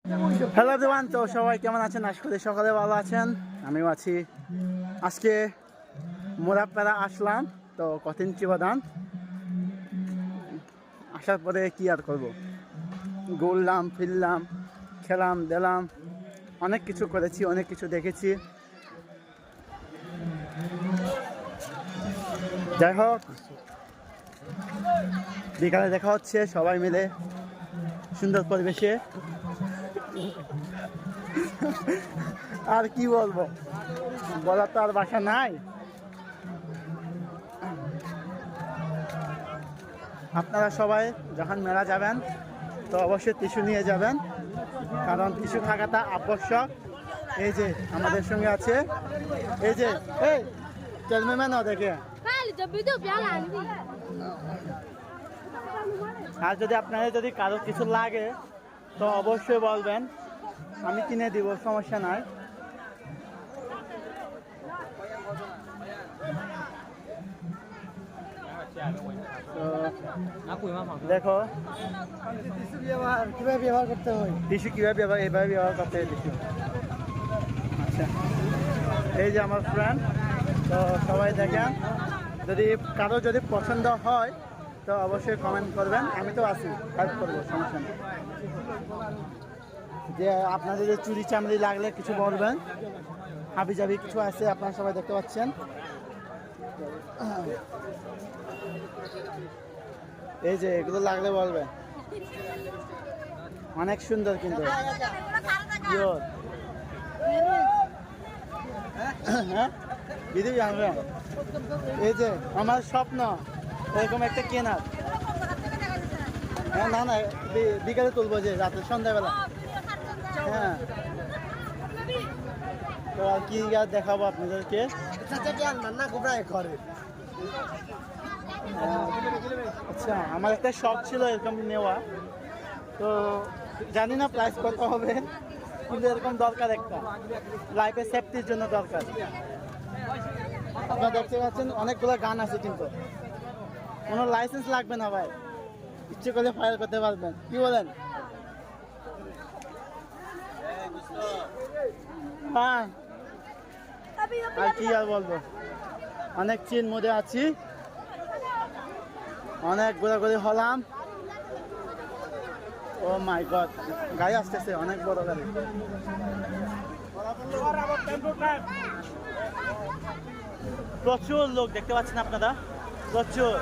Hello everyone, তো সবাই কেমন আছেন? আশা করি সকালে ভালো আছেন, আমিও আছি। আজকে মোরাপাড়া আসলাম, তো কঠিন চিবাদান আসার পরে কি আর করব, ঘুরলাম ফিরলাম, খেলাম দিলাম, অনেক কিছু করেছি, অনেক কিছু দেখেছি। যাই হোক, বিকালে দেখা হচ্ছে সবাই মিলে সুন্দর পরিবেশে। আর কি বলবো, বলার তো আর বাসা নাই। আপনারা সবাই যখন মেলা যাবেন তো অবশ্যই টিস্যু নিয়ে যাবেন, কারণ টিস্যু থাকাটা আবশ্যক। এই যে আমাদের সঙ্গে আছে, এই যে এই চেয়ারম্যান দেখে। আর যদি আপনাদের যদি কারো কিছু লাগে তো অবশ্যই বলবেন, আমি কিনে দিব, সমস্যা নাই। দেখো কিভাবে ব্যবহার করতে হয়, টিস্যু কিভাবে এভাবে ব্যবহার করতে হয় টিস্যু। আচ্ছা, এই যে আমার ফ্রেন্ড, তো সবাই দেখেন, যদি কারো যদি পছন্দ হয় তো অবশ্যই কমেন্ট করবেন, আমি তো আছি, হেল্প করবো, সমস্যা নেই। যে আপনাদের যে চুরি চামড়ি লাগলে কিছু বলবেন, হাবি জাবি কিছু আছে, আপনারা সবাই দেখতে পাচ্ছেন। এই যে এগুলো লাগলে বলবেন, অনেক সুন্দর কিন্তু। হ্যাঁ দিদি জানবেন, এই যে আমার স্বপ্ন এরকম একটা কেনার। হ্যাঁ, না না, বিকালে তুলবো, যে রাতে সন্ধ্যাবেলা। হ্যাঁ, তো আর কি দেখাবো আপনাদেরকে। আচ্ছা, আমার একটা শখ ছিল এরকম নেওয়া, তো জানি না প্রাইস কত হবে, কিন্তু এরকম দরকার, একটা লাইফের সেফটির জন্য দরকার। আপনারা দেখতে পাচ্ছেন অনেকগুলো গান আছে, কিন্তু কোনো লাইসেন্স লাগবে না ভাই, ইচ্ছে করলে ফায়ার করতে পারবেন। কি বলেন? হ্যাঁ, আর কি আর বলবো, অনেক চিন মধ্যে আছি, অনেক ঘোরাঘুরি হলাম। ও মাই গড, গাড়ি আসতেছে, অনেক বড় গাড়ি। প্রচুর লোক দেখতে পাচ্ছেন আপনারা, প্রচুর।